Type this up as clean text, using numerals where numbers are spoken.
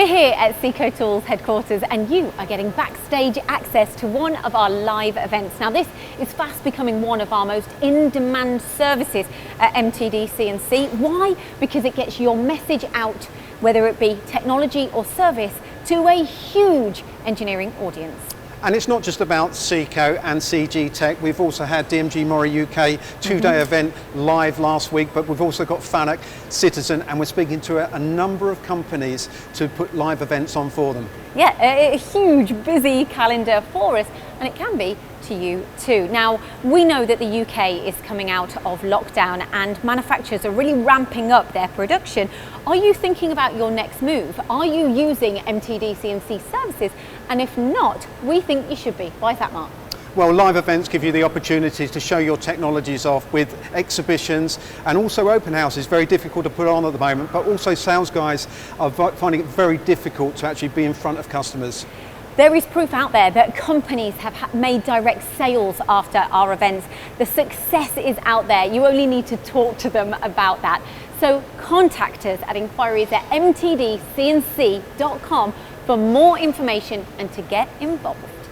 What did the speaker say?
We're here at Seco Tools headquarters and you are getting backstage access to one of our live events. Now this is fast becoming one of our most in-demand services at MTDCNC. Why? Because it gets your message out, whether it be technology or service, to a huge engineering audience. And it's not just about Seco and CG Tech. We've also had DMG Mori UK two-day event live last week, but we've also got Fanuc, Citizen, and we're speaking to a number of companies to put live events on for them. Yeah, a huge busy calendar for us, and it can be to you too. Now, we know that the UK is coming out of lockdown and manufacturers are really ramping up their production. Are you thinking about your next move? Are you using MTDCNC services? And if not, we think you should be. Why is that, Mark? Well, live events give you the opportunity to show your technologies off with exhibitions, and also open houses. Very difficult to put on at the moment, but also sales guys are finding it very difficult to actually be in front of customers. There is proof out there that companies have made direct sales after our events. The success is out there. You only need to talk to them about that. So contact us at inquiries@mtdcnc.com for more information and to get involved.